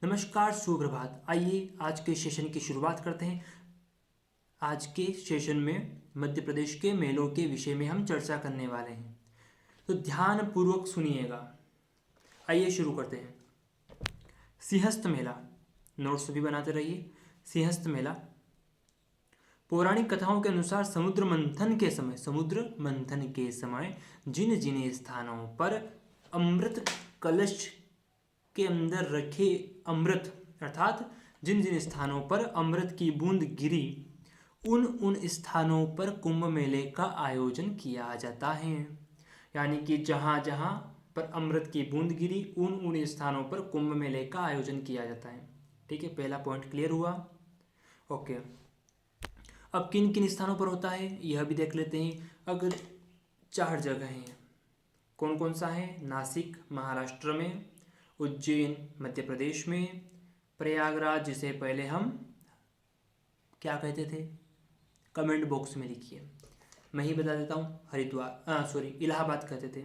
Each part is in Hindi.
नमस्कार, सुप्रभात। आइए आज के सेशन की शुरुआत करते हैं। आज के सेशन में मध्य प्रदेश के मेलों के विषय में हम चर्चा करने वाले हैं, तो ध्यान पूर्वक सुनिएगा। आइए शुरू करते हैं। सिंहस्थ मेला, नोट्स भी बनाते रहिए। सिंहस्थ मेला पौराणिक कथाओं के अनुसार समुद्र मंथन के समय जिन जिन स्थानों पर अमृत कलश के अंदर रखे अमृत अर्थात जिन जिन स्थानों पर अमृत की बूंद गिरी, उन उन स्थानों पर कुंभ मेले का आयोजन किया जाता है। यानी कि जहाँ जहाँ पर अमृत की बूंद गिरी, उन उन स्थानों पर कुंभ मेले का आयोजन किया जाता है। ठीक है, पहला पॉइंट क्लियर हुआ। ओके, अब किन किन स्थानों पर होता है यह भी देख लेते हैं। अगर 4 जगह हैं, कौन कौन सा है? नासिक महाराष्ट्र में, उज्जैन मध्य प्रदेश में, प्रयागराज जिसे पहले हम क्या कहते थे, कमेंट बॉक्स में लिखिए, मैं ही बता देता हूँ, इलाहाबाद कहते थे।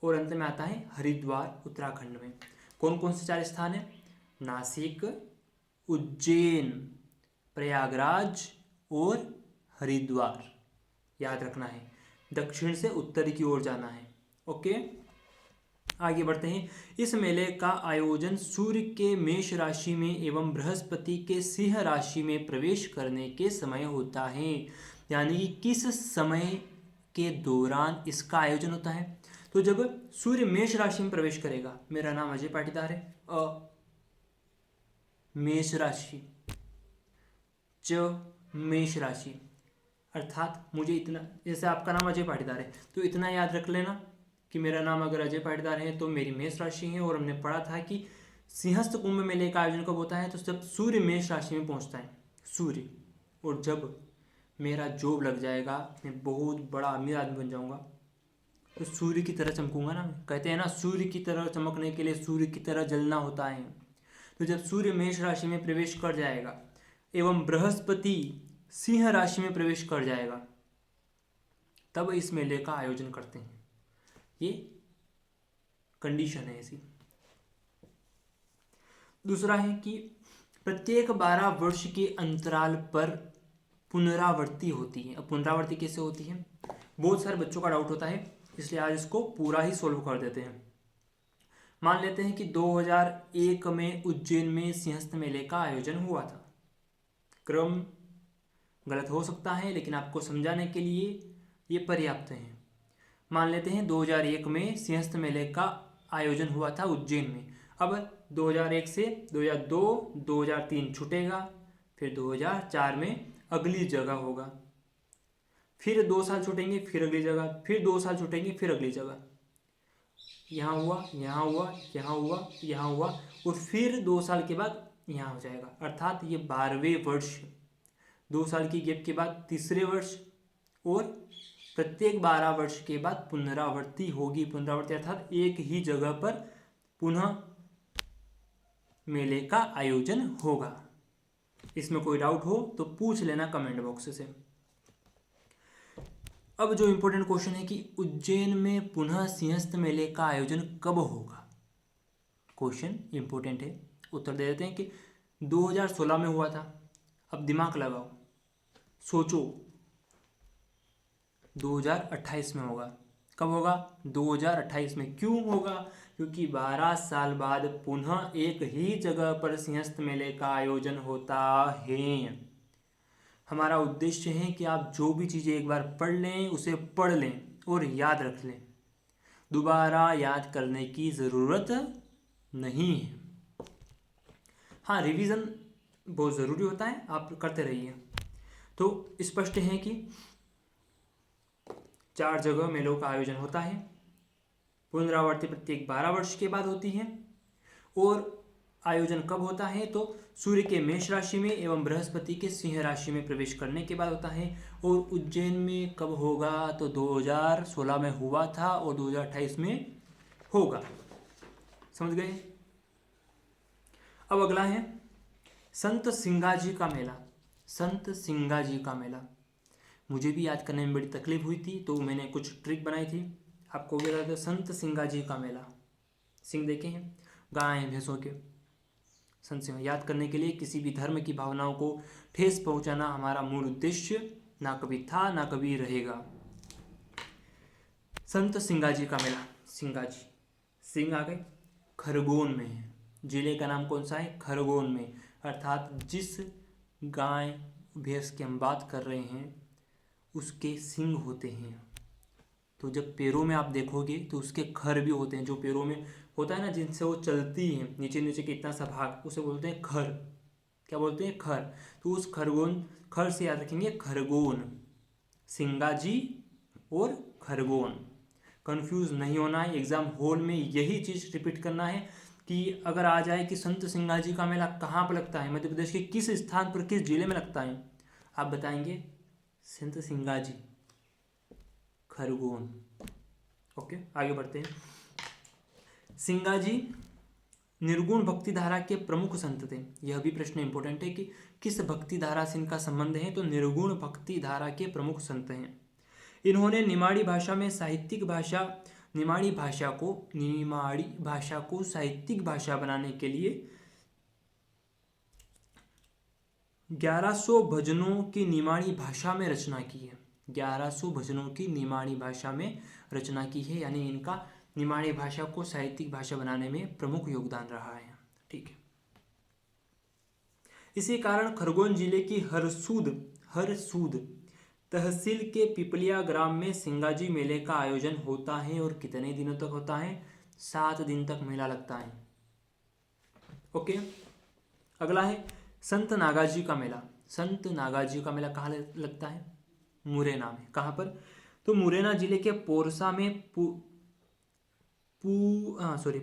और अंत में आता है हरिद्वार उत्तराखंड में। कौन कौन से 4 स्थान हैं? नासिक, उज्जैन, प्रयागराज और हरिद्वार। याद रखना है, दक्षिण से उत्तर की ओर जाना है। ओके, आगे बढ़ते हैं। इस मेले का आयोजन सूर्य के मेष राशि में एवं बृहस्पति के सिंह राशि में प्रवेश करने के समय होता है। यानी कि किस समय के दौरान इसका आयोजन होता है? तो जब सूर्य मेष राशि में प्रवेश करेगा। मेरा नाम अजय पाटीदार है। मेष राशि, मेष राशि अर्थात मुझे इतना, जैसे आपका नाम अजय पाटीदार है तो इतना याद रख लेना कि मेरा नाम अगर अजय पाटीदार है तो मेरी मेष राशि है। और हमने पढ़ा था कि सिंहस्थ कुंभ मेले का आयोजन कब होता है? तो जब सूर्य मेष राशि में पहुंचता है, सूर्य। और जब मेरा जॉब लग जाएगा, मैं बहुत बड़ा अमीर आदमी बन जाऊंगा, तो सूर्य की तरह चमकूंगा ना। कहते हैं ना, सूर्य की तरह चमकने के लिए सूर्य की तरह जलना होता है। तो जब सूर्य मेष राशि में प्रवेश कर जाएगा एवं बृहस्पति सिंह राशि में प्रवेश कर जाएगा, तब इस मेले का आयोजन करते हैं। ये कंडीशन है ऐसी। दूसरा है कि प्रत्येक 12 वर्ष के अंतराल पर पुनरावृत्ति होती है। अब पुनरावृत्ति कैसे होती है, बहुत सारे बच्चों का डाउट होता है, इसलिए आज इसको पूरा ही सोल्व कर देते हैं। मान लेते हैं कि 2001 में उज्जैन में सिंहस्थ मेले का आयोजन हुआ था। क्रम गलत हो सकता है, लेकिन आपको समझाने के लिए ये पर्याप्त है। मान लेते हैं 2001 में सिंहस्थ मेले का आयोजन हुआ था उज्जैन में। अब 2001 से 2002, 2003 छूटेगा, फिर 2004 में अगली जगह होगा, फिर 2 साल छूटेंगे, फिर अगली जगह, फिर 2 साल छूटेंगे, फिर अगली जगह। यहाँ हुआ, यहाँ हुआ, यहाँ हुआ, यहाँ हुआ, और फिर 2 साल के बाद यहाँ हो जाएगा। अर्थात ये 12वें वर्ष, 2 साल की गैप के बाद तीसरे वर्ष, और प्रत्येक 12 वर्ष के बाद पुनरावृत्ति होगी। पुनरावृत्ति अर्थात एक ही जगह पर पुनः मेले का आयोजन होगा। इसमें कोई डाउट हो तो पूछ लेना कमेंट बॉक्स से। अब जो इंपॉर्टेंट क्वेश्चन है कि उज्जैन में पुनः सिंहस्थ मेले का आयोजन कब होगा? क्वेश्चन इंपॉर्टेंट है, उत्तर दे देते हैं कि 2016 में हुआ था। अब दिमाग लगाओ, सोचो 2028 में होगा। कब होगा? 2028 में। क्यों होगा? क्योंकि 12 साल बाद पुनः एक ही जगह पर सिंहस्थ मेले का आयोजन होता है। हमारा उद्देश्य है कि आप जो भी चीज़ें एक बार पढ़ लें, उसे पढ़ लें और याद रख लें। दोबारा याद करने की ज़रूरत नहीं है। हाँ, रिवीजन बहुत ज़रूरी होता है, आप करते रहिए। तो स्पष्ट है कि 4 जगह मेलों का आयोजन होता है। पुनरावृत्ति प्रत्येक 12 वर्ष के बाद होती है। और आयोजन कब होता है? तो सूर्य के मेष राशि में एवं बृहस्पति के सिंह राशि में प्रवेश करने के बाद होता है। और उज्जैन में कब होगा? तो 2016 में हुआ था और 2028 में होगा। समझ गए? अब अगला है संत सिंगाजी का मेला। संत सिंगाजी का मेला मुझे भी याद करने में बड़ी तकलीफ हुई थी, तो मैंने कुछ ट्रिक बनाई थी, आपको भी बता दें। संत सिंगाजी का मेला, सिंह देखे हैं गाय भैंसों के, संत सिंह याद करने के लिए किसी भी धर्म की भावनाओं को ठेस पहुंचाना हमारा मूल उद्देश्य ना कभी था ना कभी रहेगा। संत सिंगाजी का मेला, सिंगाजी, सिंह आ गए, खरगोन में है। जिले का नाम कौन सा है? खरगोन में, अर्थात जिस गाय भैंस की हम बात कर रहे हैं उसके सिंग होते हैं। तो जब पैरों में आप देखोगे तो उसके खर भी होते हैं, जो पैरों में होता है ना जिनसे वो चलती है, नीचे नीचे के इतना सा भाग, उसे बोलते हैं खर। क्या बोलते हैं? खर। तो उस खरगोन, खर से याद रखेंगे खरगोन, सिंगाजी और खरगोन। कंफ्यूज नहीं होना है, एग्जाम हॉल में यही चीज़ रिपीट करना है कि अगर आ जाए कि संत सिंगाजी का मेला कहाँ पर लगता है, मध्य प्रदेश के किस स्थान पर, किस जिले में लगता है, आप बताएंगे संत सिंगाजी, खरगोन। ओके, आगे बढ़ते हैं। सिंगाजी निर्गुण भक्ति धारा के प्रमुख संत थे। यह भी प्रश्न इंपॉर्टेंट है कि किस भक्ति धारा से इनका संबंध है, तो निर्गुण भक्ति धारा के प्रमुख संत हैं। इन्होंने निमाड़ी भाषा में साहित्यिक भाषा, निमाड़ी भाषा को साहित्यिक भाषा बनाने के लिए 1100 भजनों की निमाड़ी भाषा में रचना की है। 1100 भजनों की निमाड़ी भाषा में रचना की है, यानी इनका निमाड़ी भाषा को साहित्यिक भाषा बनाने में प्रमुख योगदान रहा है। ठीक है, इसी कारण खरगोन जिले की हरसूद तहसील के पिपलिया ग्राम में सिंगाजी मेले का आयोजन होता है। और कितने दिनों तक होता है? 7 दिन तक मेला लगता है। ओके, अगला है संत नागाजी का मेला। संत नागाजी का मेला कहाँ लगता है? मुरैना में। कहाँ पर? तो मुरैना जिले के पोरसा में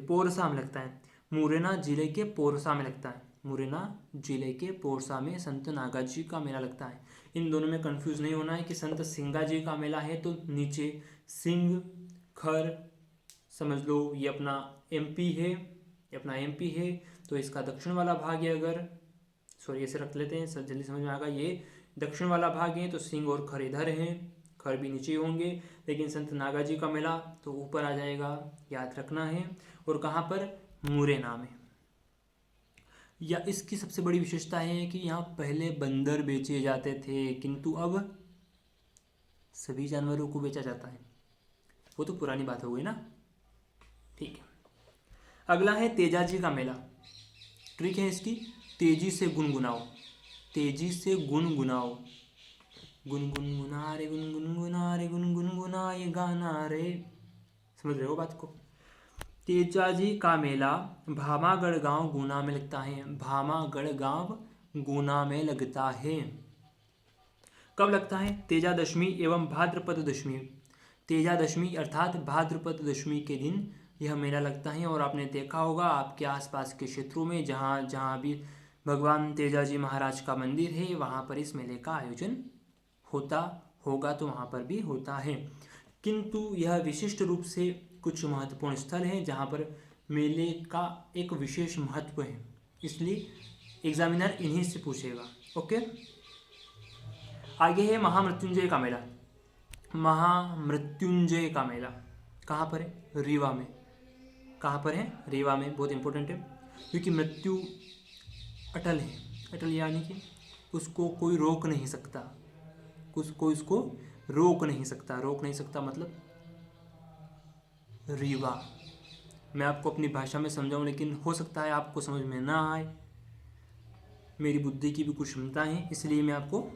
पोरसा में लगता है। मुरैना जिले के पोरसा में लगता है। मुरैना जिले के पोरसा में संत नागाजी का मेला लगता है। इन दोनों में कंफ्यूज नहीं होना है कि संत सिंगाजी का मेला है तो नीचे सिंह, खर समझ लो, ये अपना एमपी है, ये अपना एमपी है, तो इसका दक्षिण वाला भाग है। अगर सॉरी ऐसे रख लेते हैं, सब जल्दी समझ में आएगा। ये दक्षिण वाला भाग है तो सिंह और खर इधर हैं, खर भी नीचे होंगे। लेकिन संत नागाजी का मेला तो ऊपर आ जाएगा, याद रखना है। और कहाँ पर? मुरैना में। या इसकी सबसे बड़ी विशेषता है कि यहाँ पहले बंदर बेचे जाते थे, किंतु अब सभी जानवरों को बेचा जाता है। वो तो पुरानी बात हो गई ना। ठीक है, अगला है तेजाजी का मेला। ट्रिक है इसकी, तेजी से गुनगुनाओ, तेजी से गुनगुनाओ, गुनगुनगुना रे गुनगुनगुना रे गुनगुनगुना ये गाना रे। समझ रहे हो बात को? तेजाजी का मेला भामागढ़ गांव गुना में लगता है। भामागढ़ गांव गुना में लगता है। कब लगता है? तेजा दशमी एवं भाद्रपद दशमी। तेजा दशमी अर्थात भाद्रपद दशमी के दिन यह मेला लगता है। और आपने देखा होगा आपके आसपास के क्षेत्रों में जहाँ जहाँ भी भगवान तेजाजी महाराज का मंदिर है वहाँ पर इस मेले का आयोजन होता होगा, तो वहाँ पर भी होता है। किंतु यह विशिष्ट रूप से कुछ महत्वपूर्ण स्थल हैं जहाँ पर मेले का एक विशेष महत्व है, इसलिए एग्जामिनर इन्हीं से पूछेगा। ओके, आगे है महामृत्युंजय का मेला। महामृत्युंजय का मेला कहाँ पर है? रीवा में। कहाँ पर है? रीवा में। बहुत इंपॉर्टेंट है क्योंकि मृत्यु अटल है। अटल यानी कि उसको कोई रोक नहीं सकता, कोई उसको रोक नहीं सकता। रोक नहीं सकता मतलब रीवा। मैं आपको अपनी भाषा में समझाऊं, लेकिन हो सकता है आपको समझ में ना आए। मेरी बुद्धि की भी कुछ क्षमता है, इसलिए मैं आपको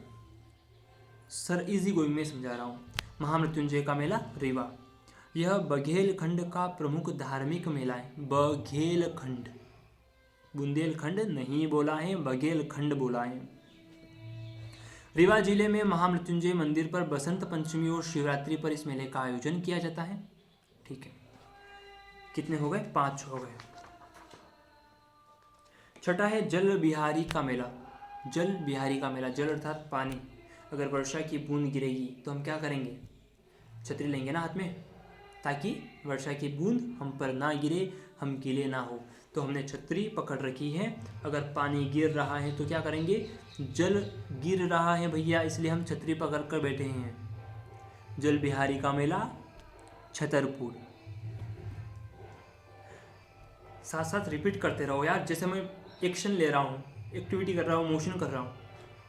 इजी गोइंग में समझा रहा हूँ। महामृत्युंजय का मेला रीवा। यह बघेलखंड का प्रमुख धार्मिक मेला है। बघेलखंड, बुंदेलखंड नहीं बोला है, बघेलखंड बोला है। रीवा जिले में महामृत्युंजय मंदिर पर बसंत पंचमी और शिवरात्रि पर इस मेले का आयोजन किया जाता है। ठीक है, कितने हो गए? 5 हो गए। छठा है जल बिहारी का मेला। जल बिहारी का मेला, जल अर्थात पानी। अगर वर्षा की बूंद गिरेगी तो हम क्या करेंगे? छतरी लेंगे ना हाथ में, ताकि वर्षा की बूंद हम पर ना गिरे, हम गीले ना हो। तो हमने छतरी पकड़ रखी है। अगर पानी गिर रहा है तो क्या करेंगे? जल गिर रहा है भैया, इसलिए हम छतरी पकड़ कर बैठे हैं। जल बिहारी का मेला छतरपुर। साथ साथ रिपीट करते रहो यार, जैसे मैं एक्शन ले रहा हूँ, एक्टिविटी कर रहा हूँ, मोशन कर रहा हूँ,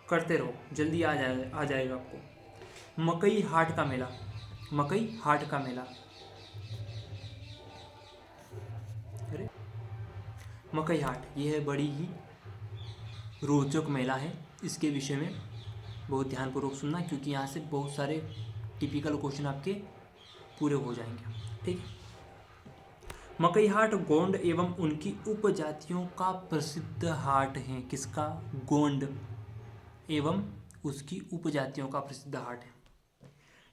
करते रहो, जल्दी आ जाएगा आपको। मकई हाट का मेला, मकई हाट का मेला, अरे मकई हाट, ये है बड़ी ही रोचक मेला है। इसके विषय में बहुत ध्यानपूर्वक सुनना, क्योंकि यहाँ से बहुत सारे टिपिकल क्वेश्चन आपके पूरे हो जाएंगे। ठीक है। मकई हाट गोंड एवं उनकी उपजातियों का प्रसिद्ध हाट है। किसका? गोंड एवं उसकी उपजातियों का प्रसिद्ध हाट है।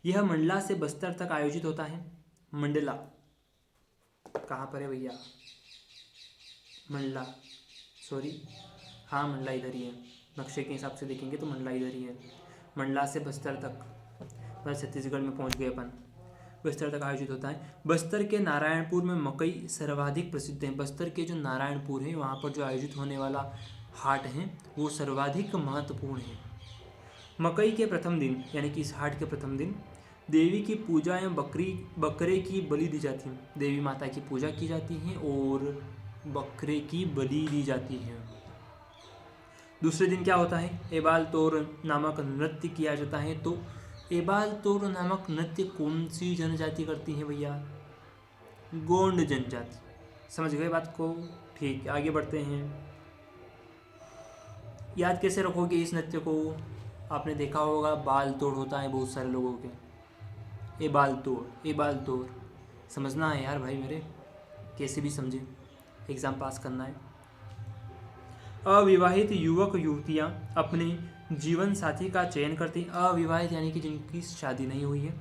यह मंडला से बस्तर तक आयोजित होता है। मंडला कहाँ पर है भैया? मंडला, सॉरी, हाँ मंडला इधर ही है। नक्शे के हिसाब से देखेंगे तो मंडला इधर ही है। मंडला से बस्तर तक, बस छत्तीसगढ़ में पहुंच गए अपन। बस्तर तक आयोजित होता है। बस्तर के नारायणपुर में मकई सर्वाधिक प्रसिद्ध है। बस्तर के जो नारायणपुर है वहाँ पर जो आयोजित होने वाला हाट है वो सर्वाधिक महत्वपूर्ण है। मकई के प्रथम दिन, यानी कि इस हाट के प्रथम दिन, देवी की पूजा एवं बकरे की बलि दी जाती है। देवी माता की पूजा की जाती है और बकरे की बलि दी जाती है। दूसरे दिन क्या होता है? एबाल तोर नामक नृत्य किया जाता है। तो एबाल तोर नामक नृत्य कौन सी जनजाति करती है भैया? गोंड जनजाति। समझ गए बात को? ठीक, आगे बढ़ते हैं। याद कैसे रखोगे इस नृत्य को? आपने देखा होगा बाल तोड़ होता है बहुत सारे लोगों के। एबाल तोड़, एबाल तोड़ समझना है यार भाई मेरे, कैसे भी समझे, एग्ज़ाम पास करना है। अविवाहित युवक युवतियाँ अपने जीवन साथी का चयन करते हैं। अविवाहित यानी कि जिनकी शादी नहीं हुई है,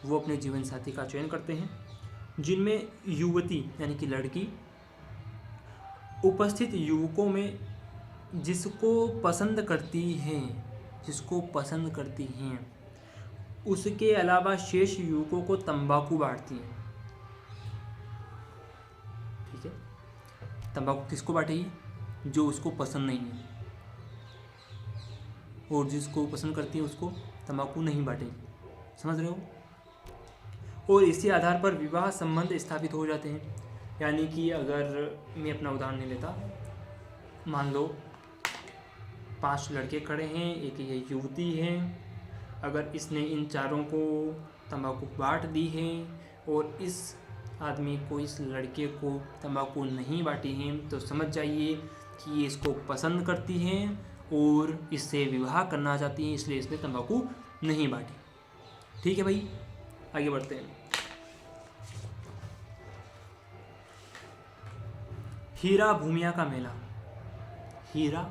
वो अपने जीवन साथी का चयन करते हैं। जिनमें युवती यानी कि लड़की उपस्थित युवकों में जिसको पसंद करती हैं, जिसको पसंद करती हैं, उसके अलावा शेष युवकों को तंबाकू बांटती हैं। ठीक है। तंबाकू किसको बांटेगी? जो उसको पसंद नहीं है, और जिसको पसंद करती है उसको तंबाकू नहीं बांटेगी। समझ रहे हो? और इसी आधार पर विवाह संबंध स्थापित हो जाते हैं। यानी कि अगर मैं अपना उदाहरण नहीं लेता, मान लो 5 लड़के खड़े हैं, एक ये युवती है। अगर इसने इन चारों को तंबाकू बांट दी है और इस आदमी को, इस लड़के को तंबाकू नहीं बांटी है, तो समझ जाइए कि ये इसको पसंद करती हैं और इससे विवाह करना चाहती हैं, इसलिए इसने तंबाकू नहीं बांटी। ठीक है भाई, आगे बढ़ते हैं। हीरा भूमिया का मेला, हीरा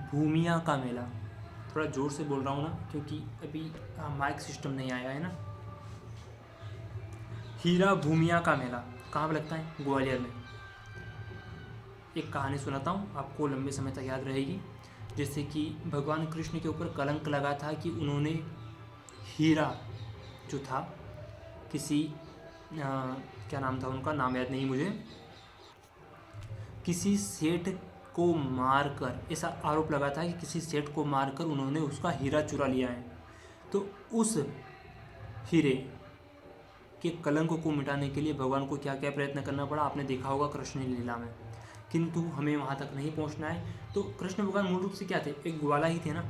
भूमिया का मेला, थोड़ा जोर से बोल रहा हूँ ना, क्योंकि अभी माइक सिस्टम नहीं आया है ना। हीरा भूमिया का मेला कहाँ पर लगता है? ग्वालियर में। एक कहानी सुनाता हूँ, आपको लंबे समय तक याद रहेगी। जैसे कि भगवान कृष्ण के ऊपर कलंक लगा था कि उन्होंने हीरा जो था, किसी क्या नाम था उनका, नाम याद नहीं मुझे, किसी सेठ को मारकर, ऐसा आरोप लगा था कि किसी सेठ को मारकर उन्होंने उसका हीरा चुरा लिया है। तो उस हीरे के कलंक को मिटाने के लिए भगवान को क्या क्या प्रयत्न करना पड़ा, आपने देखा होगा कृष्ण लीला में। किंतु हमें वहाँ तक नहीं पहुँचना है। तो कृष्ण भगवान मूल रूप से क्या थे? एक ग्वाला ही थे ना।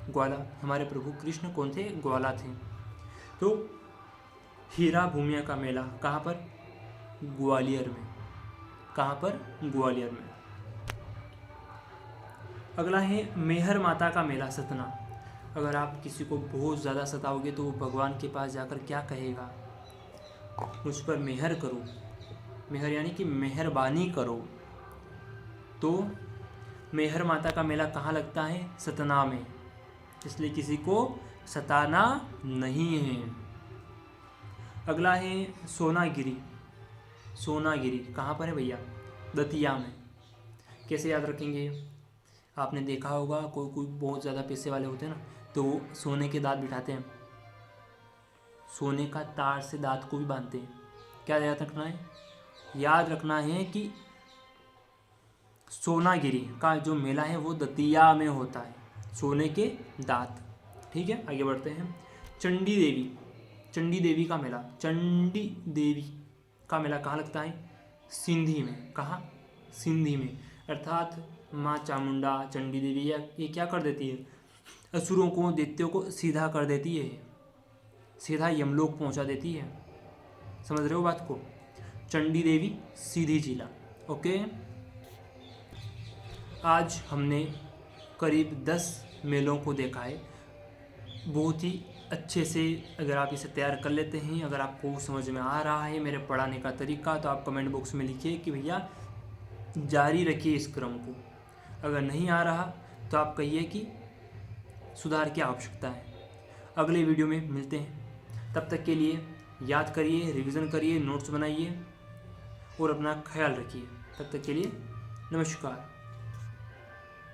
ग्वाला, हमारे प्रभु कृष्ण कौन थे? ग्वाला थे। तो हीरा भूमिया का मेला कहाँ पर? ग्वालियर में। कहाँ पर? ग्वालियर में। अगला है मेहर माता का मेला, सतना। अगर आप किसी को बहुत ज़्यादा सताओगे तो वो भगवान के पास जाकर क्या कहेगा? मुझ पर मेहर करो। मेहर यानी कि मेहरबानी करो। तो मेहर माता का मेला कहाँ लगता है? सतना में। इसलिए किसी को सताना नहीं है। अगला है सोनागिरी। सोनागिरी कहाँ पर है भैया? दतिया में। कैसे याद रखेंगे? आपने देखा होगा कोई कोई बहुत ज़्यादा पैसे वाले होते हैं ना, तो वो सोने के दांत बिठाते हैं, सोने का तार से दांत को भी बांधते हैं। क्या याद रखना है? याद रखना है कि सोनागिरी का जो मेला है वो दतिया में होता है, सोने के दांत। ठीक है, आगे बढ़ते हैं। चंडी देवी, चंडी देवी का मेला, चंडी देवी का मेला कहाँ लगता है? सिंधी में। कहाँ? सिंधी में। अर्थात माँ चामुंडा, चंडी देवी ये क्या कर देती है, असुरों को, दैत्यों को सीधा कर देती है, सीधा यमलोक पहुंचा देती है। समझ रहे हो बात को? चंडी देवी सीधी जिला। ओके, आज हमने करीब 10 मेलों को देखा है बहुत ही अच्छे से। अगर आप इसे तैयार कर लेते हैं, अगर आपको समझ में आ रहा है मेरे पढ़ाने का तरीका, तो आप कमेंट बॉक्स में लिखिए कि भैया जारी रखिए इस क्रम को। अगर नहीं आ रहा तो आप कहिए कि सुधार की आवश्यकता है। अगले वीडियो में मिलते हैं, तब तक के लिए याद करिए, रिवीजन करिए, नोट्स बनाइए और अपना ख्याल रखिए। तब तक के लिए नमस्कार।